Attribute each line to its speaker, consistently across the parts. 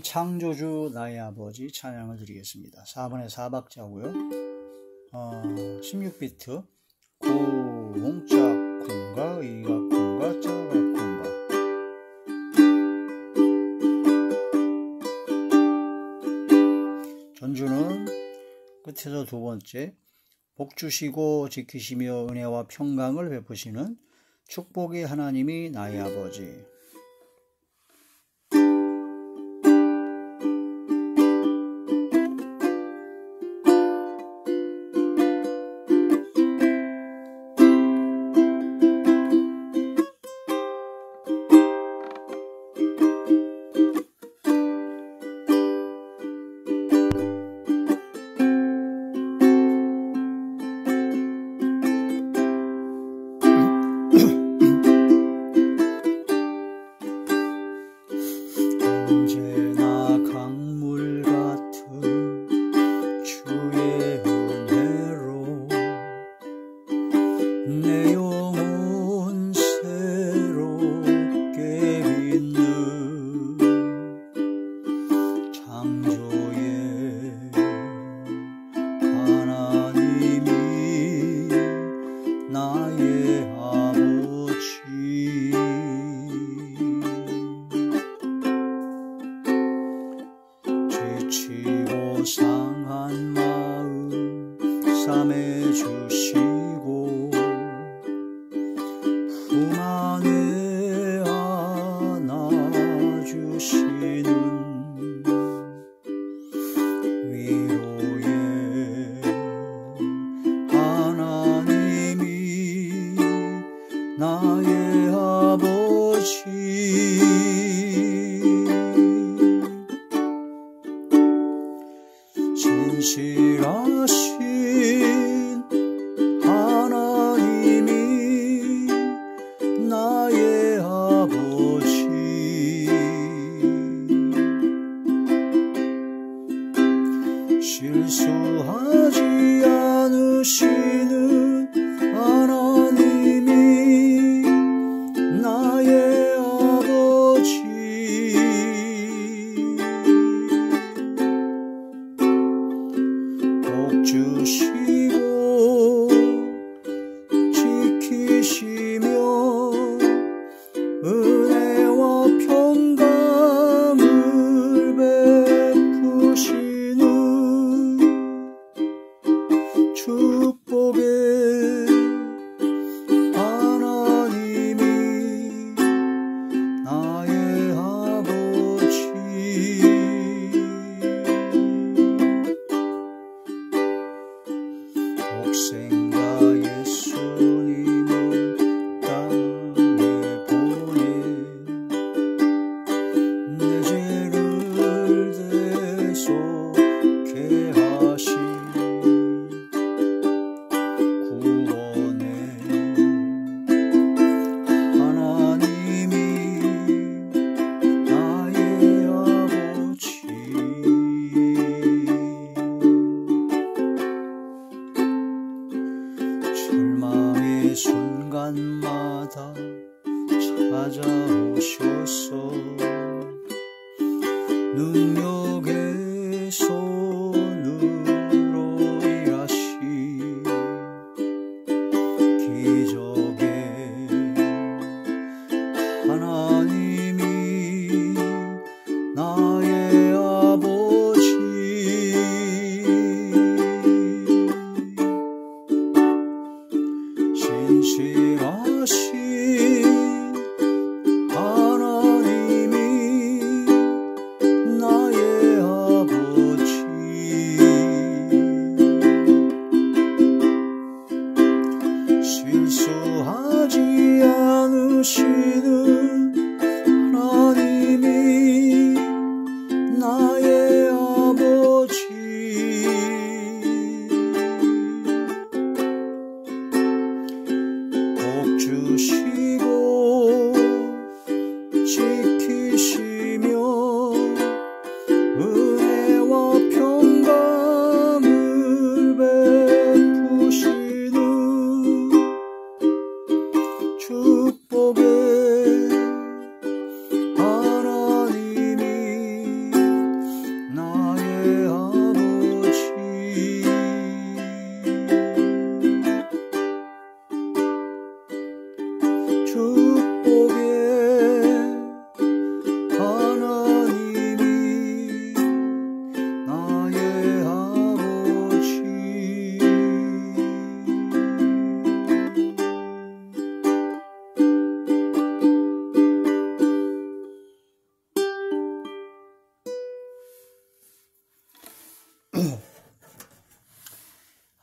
Speaker 1: 창조주 나의 아버지 찬양을 드리겠습니다. 4번의 4박자고요. 16비트 고홍짝 콩가 이가 콩가 짜가 콩가. 전주는 끝에서 두 번째, 복 주시고 지키시며 은혜와 평강을 베푸시는 축복의 하나님이 나의 아버지. 언제나 강물 같은 주의 은혜로 내 영혼 새롭게 빛는 창조의 하나님이 나의 아버지. 지치고 상한 마음 싸매주시고 품 안에 안아주시는 위로의 하나님이 나의 아버지. 진실하신 하나님이 나의 아버지. 실수하지 않으시는 하나님이 나의 아버지. 주시고 지키시며 은혜와 평강을 베푸시는 축복의 하나님이 나의 아버지. 독생자 예수님을 땅에 보내 내 죄를 대속케 하신 구원의 하나님이 나의 아버지. 절망의 순간마다 찾아오셔서 능력의 손으로 일하시 기적의 하나님이 나의 아버지. 진실하신 하나님이 나의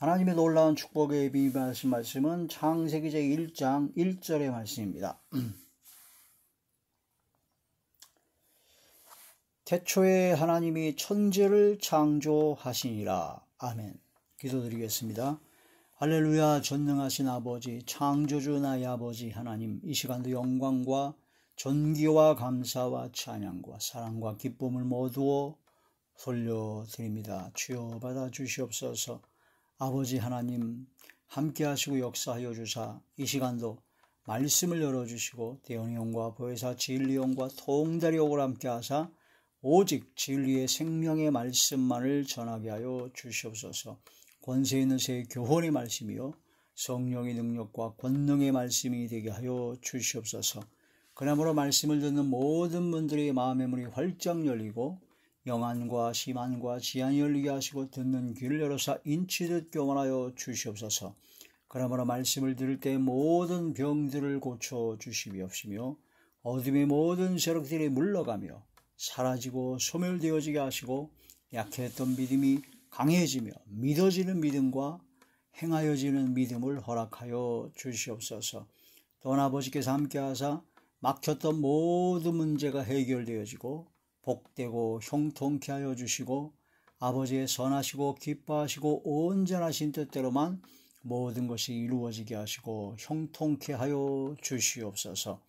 Speaker 1: 하나님의 놀라운 축복에 비유하신 말씀은 창세기 제1장 1절의 말씀입니다. 태초에 하나님이 천지를 창조하시니라. 아멘. 기도드리겠습니다. 할렐루야. 전능하신 아버지, 창조주 나의 아버지 하나님, 이 시간도 영광과 존귀와 감사와 찬양과 사랑과 기쁨을 모두 돌려드립니다. 주여 받아주시옵소서. 아버지 하나님 함께 하시고 역사하여 주사 이 시간도 말씀을 열어주시고 대언의용과 보혜사 진리용과 통달의용을 함께 하사 오직 진리의 생명의 말씀만을 전하게 하여 주시옵소서. 권세 있는 새 교훈의 말씀이요 성령의 능력과 권능의 말씀이 되게 하여 주시옵소서. 그러므로 말씀을 듣는 모든 분들의 마음의 문이 활짝 열리고 영안과 심안과 지안이 열리게 하시고 듣는 귀를 열어서 인치듯 교만하여 주시옵소서. 그러므로 말씀을 들을 때 모든 병들을 고쳐 주시옵시며 어둠의 모든 세력들이 물러가며 사라지고 소멸되어지게 하시고 약했던 믿음이 강해지며 믿어지는 믿음과 행하여지는 믿음을 허락하여 주시옵소서. 또한 아버지께서 함께하사 막혔던 모든 문제가 해결되어지고 복되고 형통케 하여 주시고 아버지의 선하시고 기뻐하시고 온전하신 뜻대로만 모든 것이 이루어지게 하시고 형통케 하여 주시옵소서.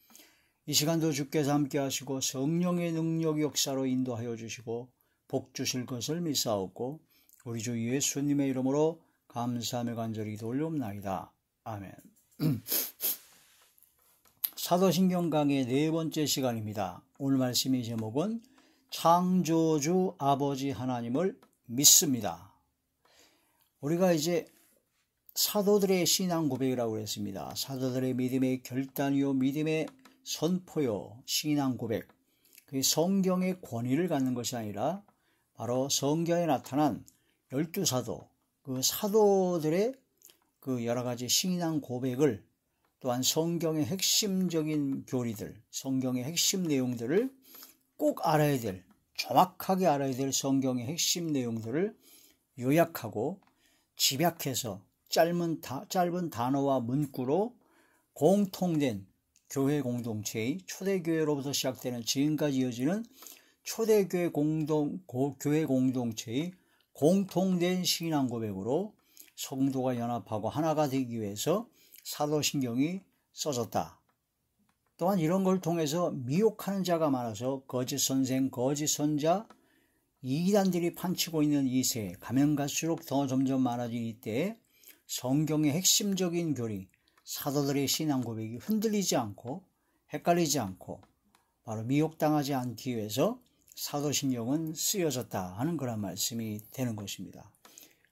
Speaker 1: 이 시간도 주께서 함께 하시고 성령의 능력 역사로 인도하여 주시고 복 주실 것을 믿사옵고 우리 주 예수님의 이름으로 감사하며 간절히 돌려옵나이다. 아멘. 사도신경 강의 네 번째 시간입니다. 오늘 말씀의 제목은 창조주 아버지 하나님을 믿습니다. 우리가 이제 사도들의 신앙 고백이라고 했습니다. 사도들의 믿음의 결단이요 믿음의 선포요 신앙 고백. 그 성경의 권위를 갖는 것이 아니라 바로 성경에 나타난 12사도 그 사도들의 그 여러 가지 신앙 고백을 또한 성경의 핵심적인 교리들, 성경의 핵심 내용들을 꼭 알아야 될, 정확하게 알아야 될 성경의 핵심 내용들을 요약하고 집약해서 짧은 단어와 문구로 공통된 교회 공동체의 초대교회로부터 시작되는 지금까지 이어지는 초대교회 교회 공동체의 공통된 신앙 고백으로 성도가 연합하고 하나가 되기 위해서 사도신경이 써졌다. 또한 이런 걸 통해서 미혹하는 자가 많아서 거짓 선생, 거짓 선자, 이단들이 판치고 있는 이 세에 가면 갈수록 더 점점 많아진 이때에 성경의 핵심적인 교리, 사도들의 신앙 고백이 흔들리지 않고 헷갈리지 않고 바로 미혹당하지 않기 위해서 사도신경은 쓰여졌다 하는 그런 말씀이 되는 것입니다.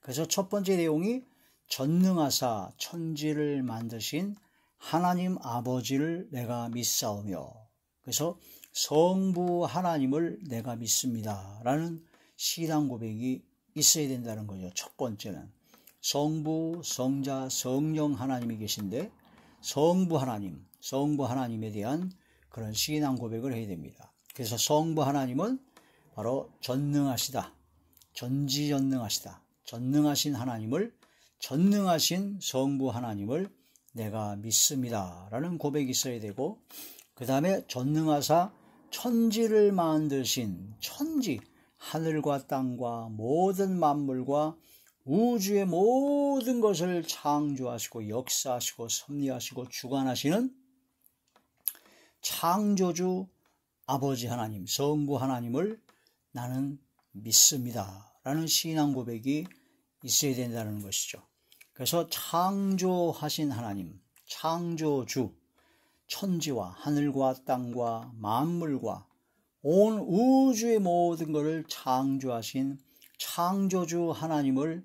Speaker 1: 그래서 첫 번째 내용이 전능하사 천지를 만드신 하나님 아버지를 내가 믿사오며, 그래서 성부 하나님을 내가 믿습니다 라는 신앙 고백이 있어야 된다는 거죠. 첫 번째는 성부, 성자, 성령 하나님이 계신데 성부 하나님에 대한 그런 신앙 고백을 해야 됩니다. 그래서 성부 하나님은 바로 전능하시다, 전지전능하시다, 전능하신 하나님을, 전능하신 성부 하나님을 내가 믿습니다 라는 고백이 있어야 되고, 그 다음에 전능하사 천지를 만드신 천지, 하늘과 땅과 모든 만물과 우주의 모든 것을 창조하시고 역사하시고 섭리하시고 주관하시는 창조주 아버지 하나님, 성부 하나님을 나는 믿습니다 라는 신앙 고백이 있어야 된다는 것이죠. 그래서 창조하신 하나님, 창조주, 천지와 하늘과 땅과 만물과 온 우주의 모든 것을 창조하신 창조주 하나님을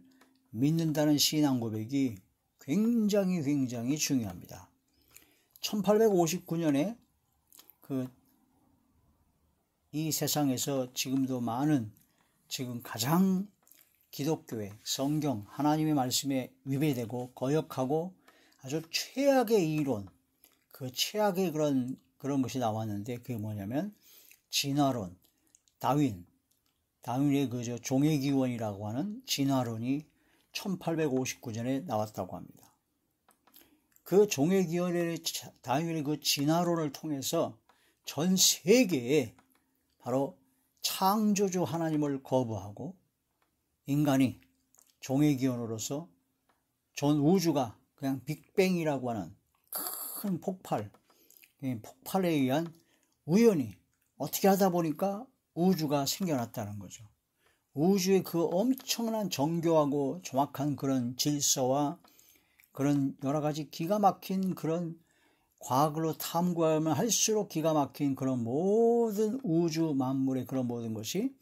Speaker 1: 믿는다는 신앙 고백이 굉장히 중요합니다. 1859년에 이 세상에서 지금도 많은, 지금 가장 기독교의 성경 하나님의 말씀에 위배되고 거역하고 아주 최악의 이론, 그 최악의 그런 것이 나왔는데, 그게 뭐냐면 진화론, 다윈의 종의 기원이라고 하는 진화론이 1859년에 나왔다고 합니다. 그 종회기원의 다윈의 그 진화론을 통해서 전 세계에 바로 창조주 하나님을 거부하고 인간이 종회기원으로서 전 우주가 그냥 빅뱅이라고 하는 큰 폭발에 의한 우연히 어떻게 하다 보니까 우주가 생겨났다는 거죠. 우주의 그 엄청난 정교하고 정확한 그런 질서와 그런 여러 가지 기가 막힌 그런 과학으로 탐구하면 할수록 기가 막힌 그런 모든 우주 만물의 그런 모든 것이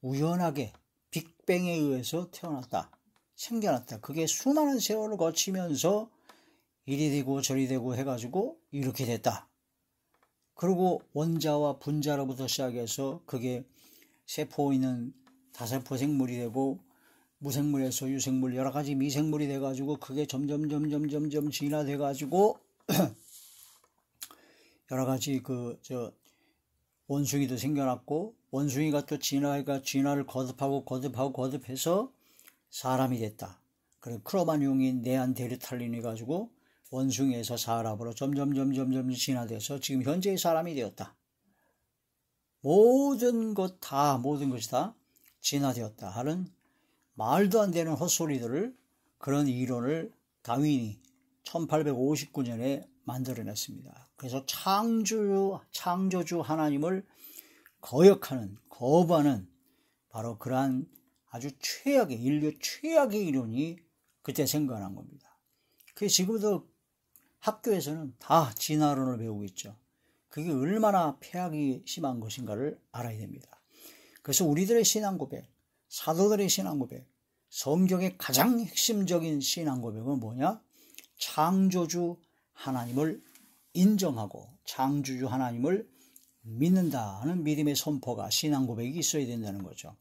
Speaker 1: 우연하게 빅뱅에 의해서 태어났다, 생겨났다. 그게 수많은 세월을 거치면서 이리 되고 저리 되고 해가지고 이렇게 됐다. 그리고 원자와 분자로부터 시작해서 그게 세포 있는 다세포 생물이 되고 무생물에서 유생물 여러 가지 미생물이 돼가지고 그게 점점 진화돼가지고 여러 가지 원숭이도 생겨났고 원숭이가 또 진화를 거듭해서 사람이 됐다. 그리고 크로마뇽인 네안데르탈린이 가지고 원숭이에서 사람으로 점점 진화돼서 지금 현재의 사람이 되었다. 모든 것이 다 진화되었다 하는 말도 안 되는 헛소리들을 그런 이론을 다윈이 1859년에 만들어냈습니다. 그래서 창조주 하나님을 거부하는 바로 그러한 아주 인류 최악의 이론이 그때 생겨난 겁니다. 그게 지금도 학교에서는 다 진화론을 배우고 있죠. 그게 얼마나 폐악이 심한 것인가를 알아야 됩니다. 그래서 우리들의 신앙 고백, 사도들의 신앙 고백, 성경의 가장 핵심적인 신앙 고백은 뭐냐? 창조주 하나님을 인정하고 창조주 하나님을 믿는다는 믿음의 선포가 신앙 고백이 있어야 된다는 거죠.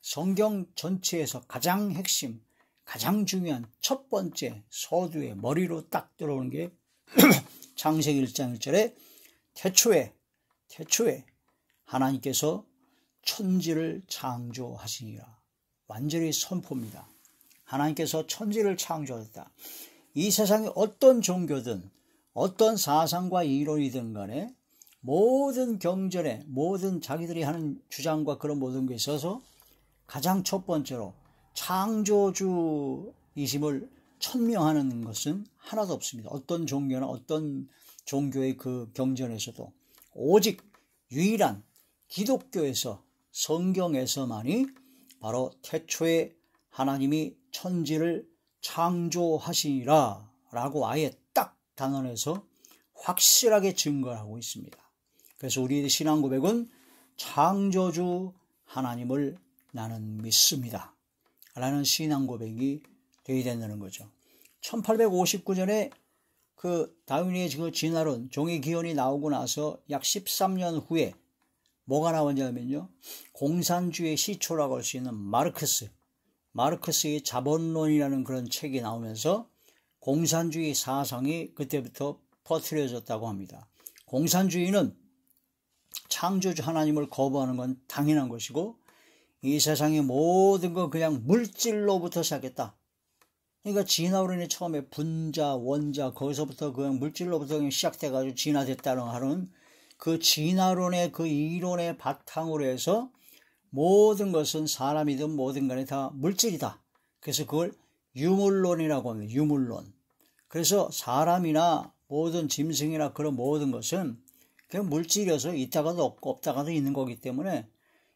Speaker 1: 성경 전체에서 가장 핵심, 가장 중요한 첫 번째 서두에 머리로 딱 들어오는 게 창세기 1장 1절에 태초에 하나님께서 천지를 창조하시니라. 완전히 선포입니다. 하나님께서 천지를 창조하셨다. 이 세상에 어떤 종교든 어떤 사상과 이론이든 간에 모든 경전에 모든 자기들이 하는 주장과 그런 모든 것에 있어서 가장 첫 번째로 창조주이심을 천명하는 것은 하나도 없습니다. 어떤 종교나 어떤 종교의 그 경전에서도 오직 유일한 기독교에서 성경에서만이 바로 태초에 하나님이 천지를 창조하시니라 라고 아예 딱 단언해서 확실하게 증거를 하고 있습니다. 그래서 우리의 신앙 고백은 창조주 하나님을 나는 믿습니다 라는 신앙 고백이 되어야 된다는 거죠. 1859년에 그 다윈의 그 진화론 종의 기원이 나오고 나서 약 13년 후에 뭐가 나오냐면요, 공산주의 시초라고 할 수 있는 마르크스의 자본론이라는 그런 책이 나오면서 공산주의 사상이 그때부터 퍼뜨려졌다고 합니다. 공산주의는 창조주 하나님을 거부하는 건 당연한 것이고 이 세상의 모든 건 그냥 물질로부터 시작했다. 그러니까 진화론이 처음에 분자, 원자 거기서부터 그냥 물질로부터 그냥 시작돼가지고 진화됐다는 하는 그 진화론의 그 이론의 바탕으로 해서 모든 것은 사람이든 뭐든 간에 다 물질이다. 그래서 그걸 유물론이라고 합니다. 유물론. 그래서 사람이나 모든 짐승이나 그런 모든 것은 그냥 물질이어서 있다가도 없고 없다가도 있는 거기 때문에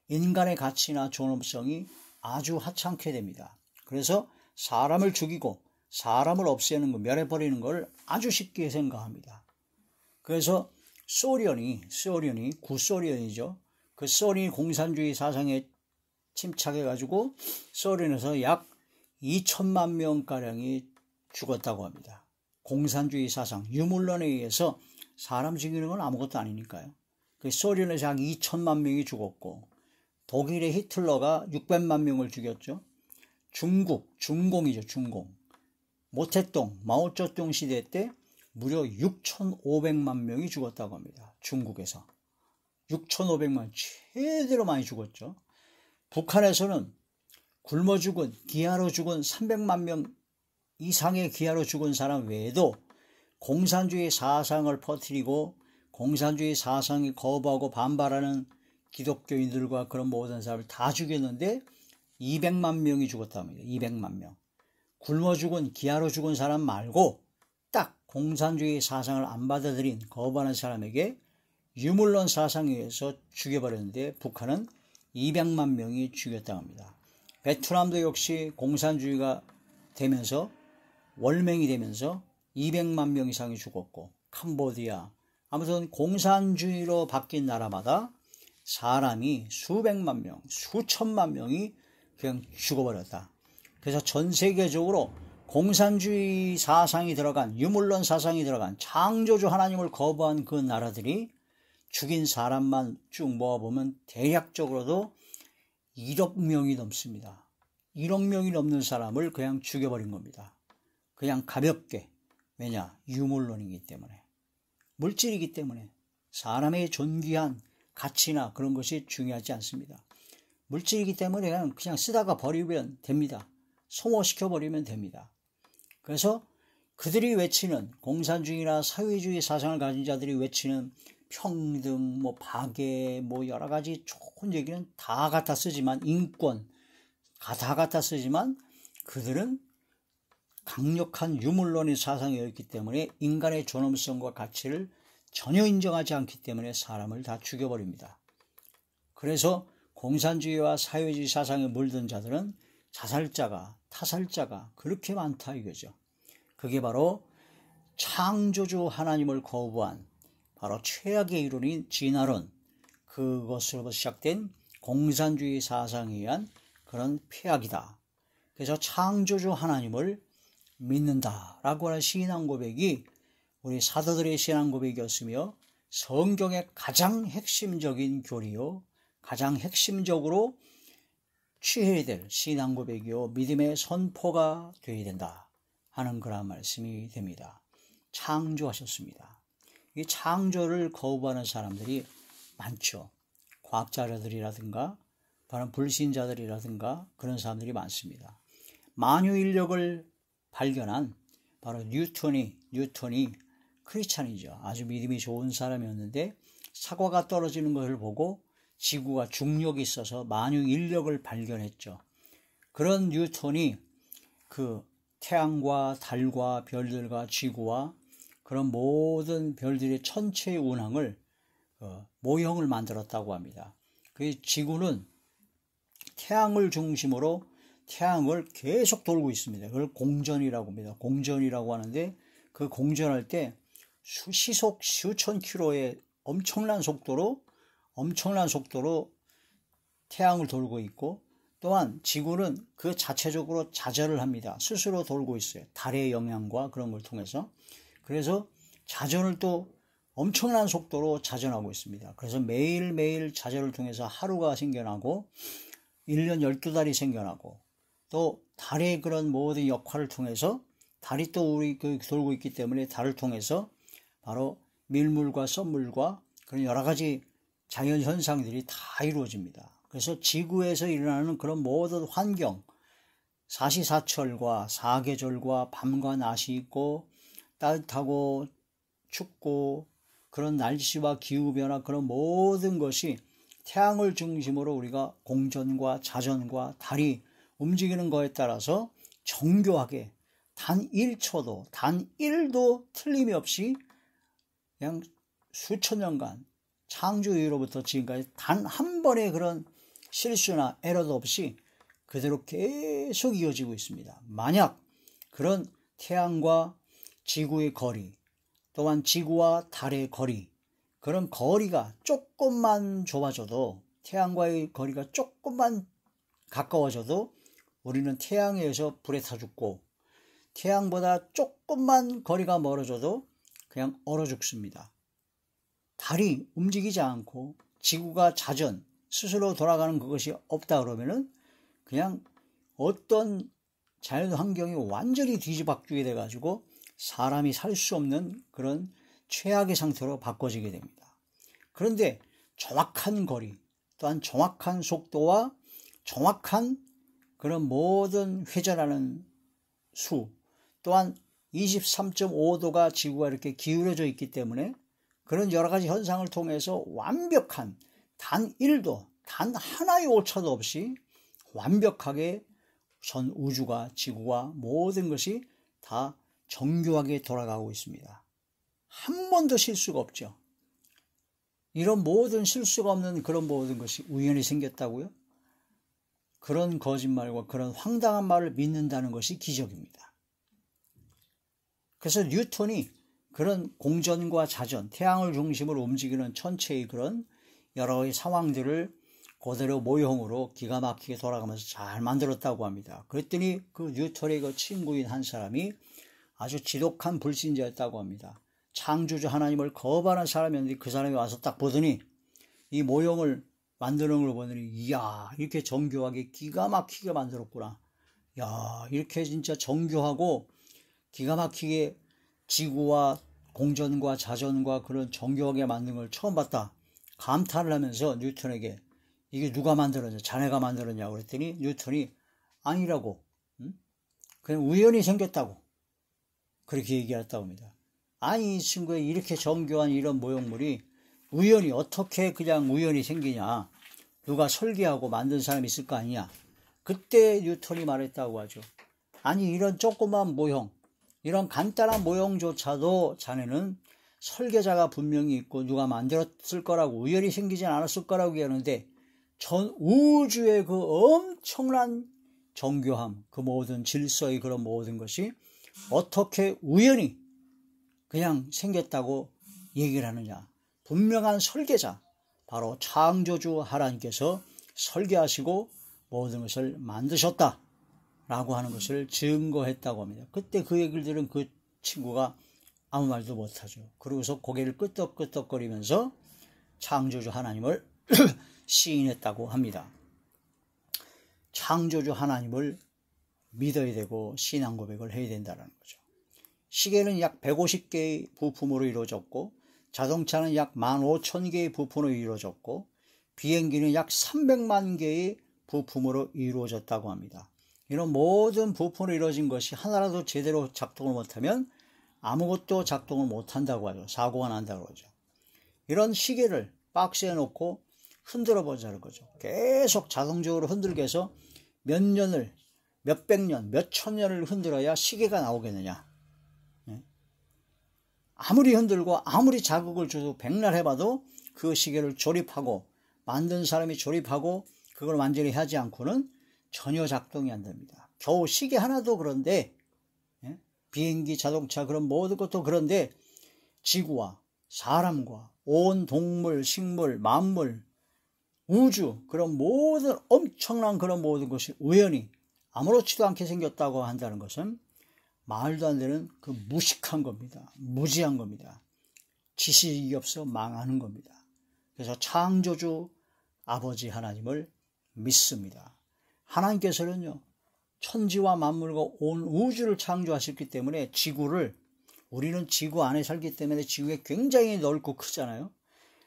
Speaker 1: 인간의 가치나 존엄성이 아주 하찮게 됩니다. 그래서 사람을 죽이고 사람을 없애는 거, 멸해버리는 걸 아주 쉽게 생각합니다. 그래서 구소련이죠. 그 소련이 공산주의 사상에 침착해가지고 소련에서 약 2천만 명가량이 죽었다고 합니다. 공산주의 사상, 유물론에 의해서 사람 죽이는 건 아무것도 아니니까요. 그 소련에서 약 2천만 명이 죽었고 독일의 히틀러가 600만 명을 죽였죠. 중공이죠. 모택동, 마오쩌둥 시대 때 무려 6,500만 명이 죽었다고 합니다. 중국에서. 6,500만, 최대로 많이 죽었죠. 북한에서는 굶어 죽은, 기아로 죽은 300만 명 이상의 기아로 죽은 사람 외에도 공산주의 사상을 퍼뜨리고 공산주의 사상에 거부하고 반발하는 기독교인들과 그런 모든 사람을 다 죽였는데 200만 명이 죽었답니다. 200만 명. 굶어 죽은, 기아로 죽은 사람 말고 딱 공산주의 사상을 안 받아들인, 거부하는 사람에게 유물론 사상에 의해서 죽여버렸는데 북한은 200만 명이 죽였다고 합니다. 베트남도 역시 공산주의가 되면서, 월맹이 되면서 200만 명 이상이 죽었고, 캄보디아, 아무튼 공산주의로 바뀐 나라마다 사람이 수백만 명, 수천만 명이 그냥 죽어버렸다. 그래서 전 세계적으로 공산주의 사상이 들어간, 유물론 사상이 들어간 창조주 하나님을 거부한 그 나라들이 죽인 사람만 쭉 모아보면 대략적으로도 1억 명이 넘습니다. 1억 명이 넘는 사람을 그냥 죽여버린 겁니다. 그냥 가볍게. 왜냐? 유물론이기 때문에. 물질이기 때문에. 사람의 존귀한 가치나 그런 것이 중요하지 않습니다. 물질이기 때문에 그냥 쓰다가 버리면 됩니다. 소모시켜버리면 됩니다. 그래서 그들이 외치는, 공산주의나 사회주의 사상을 가진 자들이 외치는 평등, 박애, 여러 가지 좋은 얘기는 다 갖다 쓰지만, 인권, 다 갖다 쓰지만, 그들은 강력한 유물론의 사상이었기 때문에 인간의 존엄성과 가치를 전혀 인정하지 않기 때문에 사람을 다 죽여버립니다. 그래서 공산주의와 사회주의 사상에 물든 자들은 자살자가, 타살자가 그렇게 많다 이거죠. 그게 바로 창조주 하나님을 거부한 바로 최악의 이론인 진화론, 그것으로부터 시작된 공산주의 사상에 의한 그런 폐악이다. 그래서 창조주 하나님을 믿는다라고 하는 신앙 고백이 우리 사도들의 신앙 고백이었으며 성경의 가장 핵심적인 교리요, 가장 핵심적으로 취해야 될 신앙 고백이요, 믿음의 선포가 되어야 된다 하는 그런 말씀이 됩니다. 창조하셨습니다. 이 창조를 거부하는 사람들이 많죠. 과학자들이라든가 바로 불신자들이라든가 그런 사람들이 많습니다. 만유인력을 발견한 바로 뉴턴이 크리스찬이죠. 아주 믿음이 좋은 사람이었는데 사과가 떨어지는 것을 보고 지구가 중력이 있어서 만유인력을 발견했죠. 그런 뉴턴이 그 태양과 달과 별들과 지구와 그런 모든 별들의 천체의 운항을 모형을 만들었다고 합니다. 그 지구는 태양을 중심으로 태양을 계속 돌고 있습니다. 그걸 공전이라고 합니다. 공전이라고 하는데 그 공전할 때 시속 수천 킬로의 엄청난 속도로 태양을 돌고 있고, 또한 지구는 그 자체적으로 자전을 합니다. 스스로 돌고 있어요. 달의 영향과 그런 걸 통해서. 그래서 자전을 또 엄청난 속도로 자전하고 있습니다. 그래서 매일매일 자전을 통해서 하루가 생겨나고 1년 12달이 생겨나고, 또 달의 그런 모든 역할을 통해서 달이 또 우리 돌고 있기 때문에 달을 통해서 바로 밀물과 썰물과 그런 여러 가지 자연 현상들이 다 이루어집니다. 그래서 지구에서 일어나는 그런 모든 환경, 사시사철과 사계절과 밤과 낮이 있고 따뜻하고 춥고 그런 날씨와 기후변화, 그런 모든 것이 태양을 중심으로 우리가 공전과 자전과 달이 움직이는 것에 따라서 정교하게 단 1초도 단 1도 틀림이 없이 그냥 수천 년간 창조 이후로부터 지금까지 단 한 번의 그런 실수나 에러도 없이 그대로 계속 이어지고 있습니다. 만약 그런 태양과 지구의 거리, 또한 지구와 달의 거리, 그런 거리가 조금만 좁아져도, 태양과의 거리가 조금만 가까워져도 우리는 태양에 의해서 불에 타 죽고, 태양보다 조금만 거리가 멀어져도 그냥 얼어 죽습니다. 달이 움직이지 않고 지구가 자전, 스스로 돌아가는 그것이 없다 그러면은 그냥 어떤 자연 환경이 완전히 뒤집어지게 돼가지고 사람이 살 수 없는 그런 최악의 상태로 바꿔지게 됩니다. 그런데 정확한 거리, 또한 정확한 속도와 정확한 그런 모든 회전하는 수, 또한 23.5도가 지구가 이렇게 기울어져 있기 때문에 그런 여러 가지 현상을 통해서 완벽한 단 1도, 단 하나의 오차도 없이 완벽하게 전 우주가, 지구와 모든 것이 다 정교하게 돌아가고 있습니다. 한 번도 실수가 없죠. 이런 모든 실수가 없는 그런 모든 것이 우연히 생겼다고요? 그런 거짓말과 그런 황당한 말을 믿는다는 것이 기적입니다. 그래서 뉴턴이 그런 공전과 자전, 태양을 중심으로 움직이는 천체의 그런 여러 가지 상황들을 그대로 모형으로 기가 막히게 돌아가면서 잘 만들었다고 합니다. 그랬더니 그 뉴턴의 그 친구인 한 사람이 아주 지독한 불신자였다고 합니다. 창조주 하나님을 거부하는 사람이었는데 그 사람이 와서 딱 보더니 이 모형을 만드는 걸 보더니 이야, 이렇게 정교하게 기가 막히게 만들었구나. 야, 이렇게 진짜 정교하고 기가 막히게 지구와 공전과 자전과 그런 정교하게 만든 걸 처음 봤다. 감탄을 하면서 뉴턴에게 이게 누가 만들었냐, 자네가 만들었냐고 그랬더니 뉴턴이 아니라고, 그냥 우연히 생겼다고 그렇게 얘기했다고 합니다. 아니, 이 친구의 이렇게 정교한 이런 모형물이 우연히 어떻게 그냥 우연히 생기냐, 누가 설계하고 만든 사람이 있을 거 아니냐. 그때 뉴턴이 말했다고 하죠. 아니, 이런 조그만 모형, 이런 간단한 모형조차도 자네는 설계자가 분명히 있고 누가 만들었을 거라고, 우연히 생기진 않았을 거라고 얘기하는데 전 우주의 그 엄청난 정교함, 그 모든 질서의 그런 모든 것이 어떻게 우연히 그냥 생겼다고 얘기를 하느냐. 분명한 설계자, 바로 창조주 하나님께서 설계하시고 모든 것을 만드셨다라고 하는 것을 증거했다고 합니다. 그때 그 얘기를 들은 그 친구가 아무 말도 못하죠. 그러고서 고개를 끄덕끄덕거리면서 창조주 하나님을 시인했다고 합니다. 창조주 하나님을 믿어야 되고 신앙 고백을 해야 된다는 거죠. 시계는 약 150개의 부품으로 이루어졌고, 자동차는 약 15,000개의 부품으로 이루어졌고, 비행기는 약 300만 개의 부품으로 이루어졌다고 합니다. 이런 모든 부품으로 이루어진 것이 하나라도 제대로 작동을 못하면 아무것도 작동을 못한다고 하죠. 사고가 난다고 하죠. 이런 시계를 박스에 놓고 흔들어 보자는 거죠. 계속 자동적으로 흔들게 해서 몇 년을, 몇백 년, 몇천 년을 흔들어야 시계가 나오겠느냐. 아무리 흔들고 아무리 자극을 줘도 백날 해봐도 그 시계를 조립하고 만든 사람이 조립하고 그걸 완전히 하지 않고는 전혀 작동이 안 됩니다. 겨우 시계 하나도 그런데, 비행기, 자동차 그런 모든 것도 그런데 지구와 사람과 온 동물, 식물, 만물, 우주, 그런 모든 엄청난 그런 모든 것이 우연히 아무렇지도 않게 생겼다고 한다는 것은 말도 안 되는 그 무식한 겁니다. 무지한 겁니다. 지식이 없어 망하는 겁니다. 그래서 창조주 아버지 하나님을 믿습니다. 하나님께서는요, 천지와 만물과 온 우주를 창조하셨기 때문에 지구를, 우리는 지구 안에 살기 때문에 지구가 굉장히 넓고 크잖아요.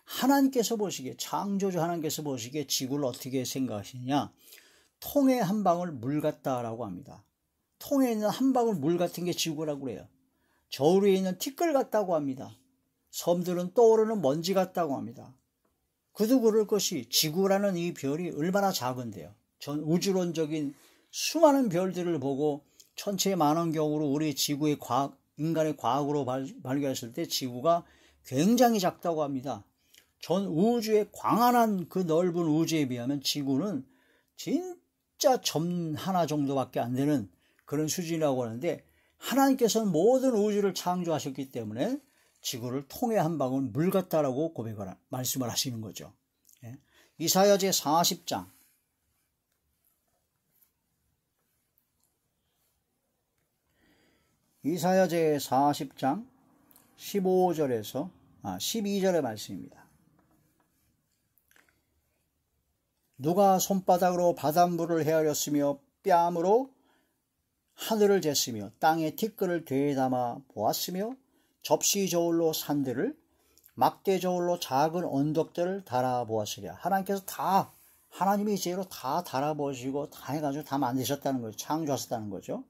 Speaker 1: 하나님께서 보시기에, 창조주 하나님께서 보시기에 지구를 어떻게 생각하시느냐, 통에 한 방울 물 같다라고 합니다. 통에 있는 한 방울 물 같은 게 지구라고 그래요. 저울 위에 있는 티끌 같다고 합니다. 섬들은 떠오르는 먼지 같다고 합니다. 그도 그럴 것이 지구라는 이 별이 얼마나 작은데요. 전 우주론적인 수많은 별들을 보고 천체 만원경으로 우리 지구의 과학, 인간의 과학으로 발견했을 때 지구가 굉장히 작다고 합니다. 전 우주의 광활한 그 넓은 우주에 비하면 지구는 진짜 점 하나 정도밖에 안 되는 그런 수준이라고 하는데, 하나님께서는 모든 우주를 창조하셨기 때문에 지구를 통에 한 방울 물 같다라고 말씀을 하시는 거죠. 이사야 제 40장 이사야 제 40장 15절에서 12절의 말씀입니다. 누가 손바닥으로 바닷물을 헤아렸으며 뺨으로 하늘을 쟀으며 땅에 티끌을 되담아 보았으며 접시 저울로 산들을 막대 저울로 작은 언덕들을 달아 보았으랴. 하나님께서 다 하나님이 제로 다 달아보시고 다 해가지고 다 만드셨다는 거죠. 창조하셨다는 거죠.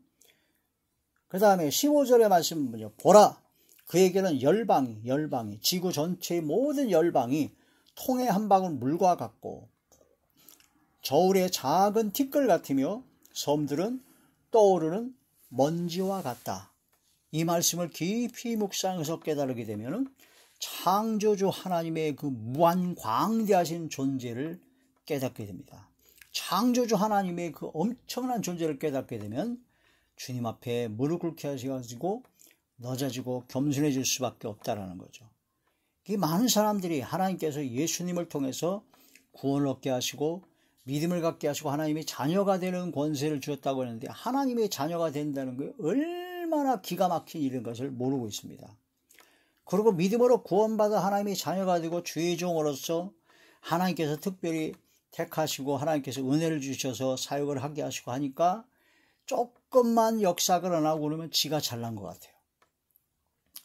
Speaker 1: 그 다음에 15절의 말씀은 뭐죠? 보라, 그에게는 열방이 지구 전체의 모든 열방이 통의 한 방울 물과 같고 저울의 작은 티끌 같으며 섬들은 떠오르는 먼지와 같다. 이 말씀을 깊이 묵상해서 깨달으게 되면 창조주 하나님의 그 무한 광대하신 존재를 깨닫게 됩니다. 창조주 하나님의 그 엄청난 존재를 깨닫게 되면 주님 앞에 무릎 꿇게 하셔가지고 낮아지고 겸손해질 수밖에 없다라는 거죠. 이 많은 사람들이 하나님께서 예수님을 통해서 구원을 얻게 하시고 믿음을 갖게 하시고 하나님의 자녀가 되는 권세를 주었다고 하는데 하나님의 자녀가 된다는 게 얼마나 기가 막힌 일인 것을 모르고 있습니다. 그리고 믿음으로 구원받아 하나님의 자녀가 되고 주의 종으로서 하나님께서 특별히 택하시고 하나님께서 은혜를 주셔서 사역을 하게 하시고 하니까 조금만 역사가 일어나고 그러면 지가 잘난 것 같아요.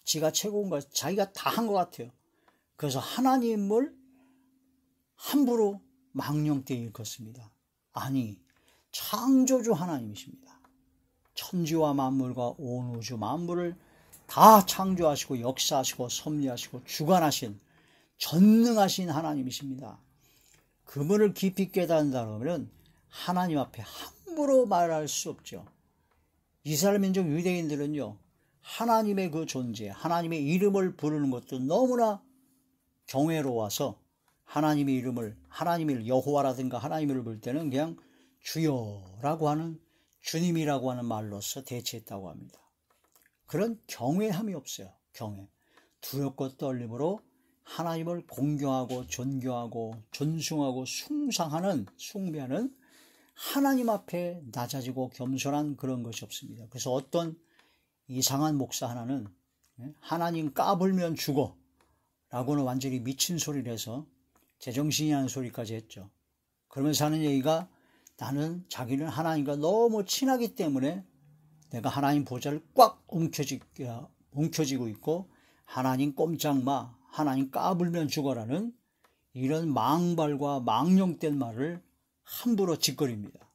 Speaker 1: 지가 최고인 것 같아요. 자기가 다 한 것 같아요. 그래서 하나님을 함부로 망령되이 일컫습니다. 아니, 창조주 하나님이십니다. 천지와 만물과 온 우주 만물을 다 창조하시고 역사하시고 섭리하시고 주관하신 전능하신 하나님이십니다. 그분을 깊이 깨닫는다 그러면 하나님 앞에 함부로 말할 수 없죠. 이스라엘 민족 유대인들은요, 하나님의 그 존재, 하나님의 이름을 부르는 것도 너무나 경외로워서 하나님의 이름을, 하나님을 여호와라든가 하나님을 부를 때는 그냥 주여라고 하는, 주님이라고 하는 말로서 대체했다고 합니다. 그런 경외함이 없어요. 경외. 두렵고 떨림으로 하나님을 공경하고 존경하고 존숭하고 숭배하는 하나님 앞에 낮아지고 겸손한 그런 것이 없습니다. 그래서 어떤 이상한 목사 하나는 하나님 까불면 죽어 라고는 완전히 미친 소리를 해서 제정신이 하는 소리까지 했죠. 그러면서 하는 얘기가 나는 자기는 하나님과 너무 친하기 때문에 내가 하나님 보좌를 꽉 움켜쥐고 있고 하나님 꼼짝마, 하나님 까불면 죽어라는 이런 망발과 망령된 말을 함부로 짓거립니다.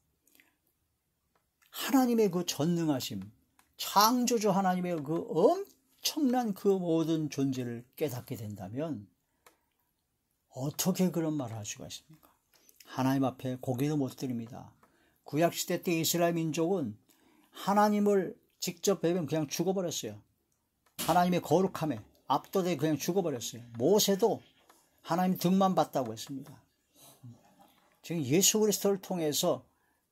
Speaker 1: 하나님의 그 전능하심, 창조주 하나님의 그 엄청난 그 모든 존재를 깨닫게 된다면 어떻게 그런 말을 할 수가 있습니까? 하나님 앞에 고개도 못 드립니다. 구약시대 때 이스라엘 민족은 하나님을 직접 뵈면 그냥 죽어버렸어요. 하나님의 거룩함에 압도돼 그냥 죽어버렸어요. 모세도 하나님 등만 봤다고 했습니다. 지금 예수 그리스도를 통해서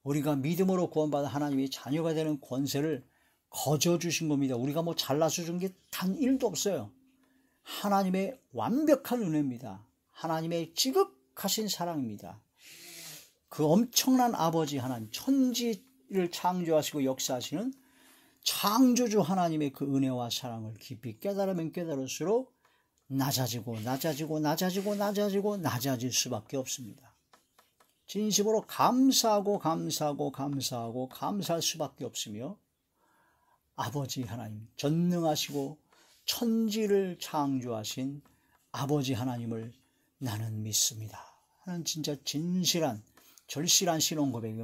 Speaker 1: 우리가 믿음으로 구원받아 하나님의 자녀가 되는 권세를 거저 주신 겁니다. 우리가 뭐 잘나서 준 게 단 1도 없어요. 하나님의 완벽한 은혜입니다. 하나님의 지극하신 사랑입니다. 그 엄청난 아버지 하나님, 천지를 창조하시고 역사하시는 창조주 하나님의 그 은혜와 사랑을 깊이 깨달으면 깨달을수록 낮아질 수밖에 없습니다. 진심으로 감사할 수밖에 없으며 아버지 하나님, 전능하시고 천지를 창조하신 아버지 하나님을 나는 믿습니다 하는 진짜 진실한 절실한 신앙 고백이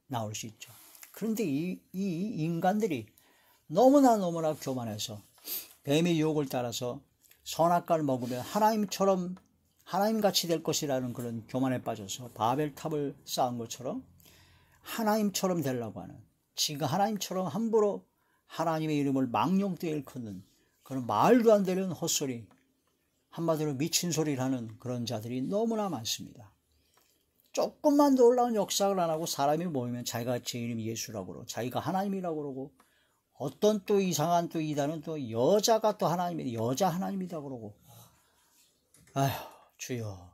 Speaker 1: 나올 수 있죠. 그런데 이 인간들이 너무나 교만해서 뱀의 유혹을 따라서 선악과를 먹으면 하나님같이 될 것이라는 그런 교만에 빠져서 바벨탑을 쌓은 것처럼 하나님처럼 되려고 하는, 지가 하나님처럼 함부로 하나님의 이름을 망령되이 일컫는 그런 말도 안 되는 헛소리, 한마디로 미친 소리를 하는 그런 자들이 너무나 많습니다. 조금만 더 올라온 역사를 안 하고 사람이 모이면 자기가 제 이름이 예수라고 그러고 자기가 하나님이라고 그러고 어떤 또 이상한 또 이단은 또 여자가 또 여자 하나님이다 그러고 아휴 주여,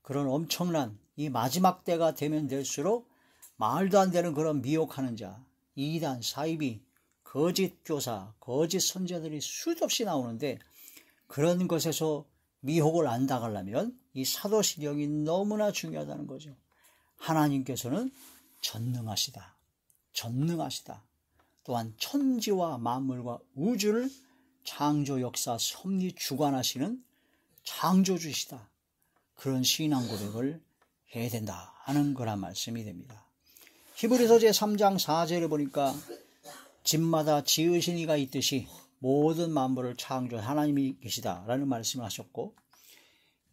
Speaker 1: 그런 엄청난 이 마지막 때가 되면 될수록 말도 안 되는 그런 미혹하는 자, 이단, 사이비, 거짓 교사, 거짓 선자들이 수도 없이 나오는데 그런 것에서 미혹을 안 당하려면 이 사도신경이 너무나 중요하다는 거죠. 하나님께서는 전능하시다. 또한 천지와 만물과 우주를 창조, 역사, 섭리, 주관하시는 창조주시다. 그런 신앙 고백을 해야 된다 하는 그런 말씀이 됩니다. 히브리서 제3장 4절에 보니까 집마다 지으신 이가 있듯이 모든 만물을 창조한 하나님이 계시다라는 말씀을 하셨고,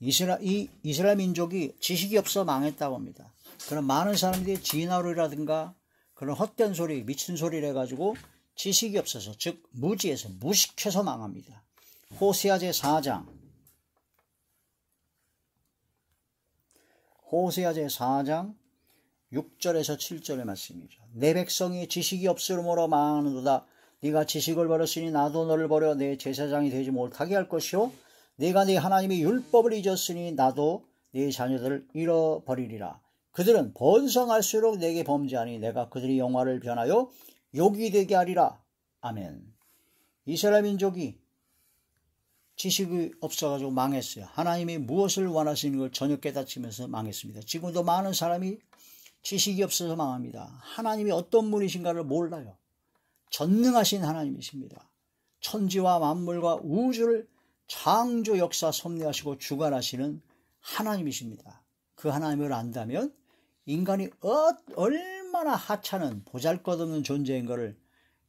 Speaker 1: 이스라엘 민족이 지식이 없어 망했다고 합니다. 그런 많은 사람들이 진화론이라든가 그런 헛된 소리, 미친 소리를 해가지고 지식이 없어서, 즉 무지해서, 무식해서 망합니다. 호세아 제4장 6절에서 7절의 말씀이죠. 내 백성이 지식이 없으므로 망하는도다. 네가 지식을 버렸으니 나도 너를 버려 내 제사장이 되지 못하게 할 것이요, 네가 네 하나님의 율법을 잊었으니 나도 네 자녀들을 잃어버리리라. 그들은 번성할수록 내게 범죄하니 내가 그들의 영화를 변하여 욕이 되게 하리라. 아멘. 이스라엘 민족이 지식이 없어가지고 망했어요. 하나님이 무엇을 원하시는 걸 전혀 깨닫지면서 망했습니다. 지금도 많은 사람이 지식이 없어서 망합니다. 하나님이 어떤 분이신가를 몰라요. 전능하신 하나님이십니다. 천지와 만물과 우주를 창조, 역사, 섭리하시고 주관하시는 하나님이십니다. 그 하나님을 안다면 인간이 얼마나 하찮은 보잘것없는 존재인 것을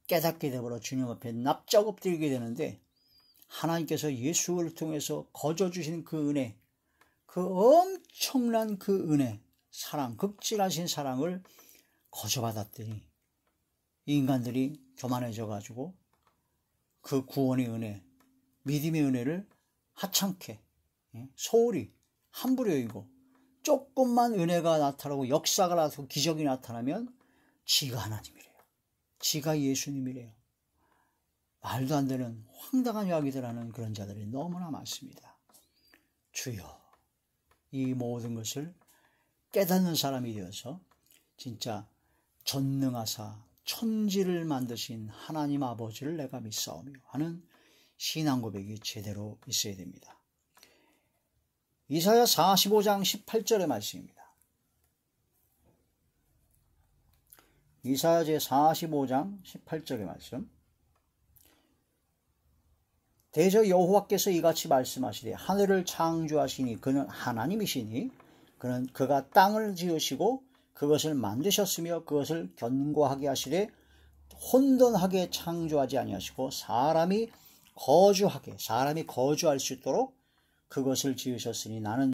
Speaker 1: 깨닫게 되므로 주님 앞에 납작 엎드리게 되는데, 하나님께서 예수를 통해서 거저 주신 그 은혜, 그 엄청난 그 은혜, 사랑, 극진하신 사랑을 거저 받았더니 인간들이 교만해져 가지고 그 구원의 은혜, 믿음의 은혜를 하찮게, 소홀히 함부로 여기고, 조금만 은혜가 나타나고 역사가 나타나고 기적이 나타나면 지가 하나님이래요. 지가 예수님이래요. 말도 안 되는 황당한 이야기들 하는 그런 자들이 너무나 많습니다. 주여, 이 모든 것을 깨닫는 사람이 되어서 진짜 전능하사 천지를 만드신 하나님 아버지를 내가 믿사오며 하는 신앙 고백이 제대로 있어야 됩니다. 이사야 45장 18절의 말씀입니다. 이사야 제45장 18절의 말씀. 대저 여호와께서 이같이 말씀하시되 하늘을 창조하시니 그는 하나님이시니 그가 땅을 지으시고 그것을 만드셨으며 그것을 견고하게 하시되 혼돈하게 창조하지 아니하시고 사람이 거주할 수 있도록 그것을 지으셨으니 나는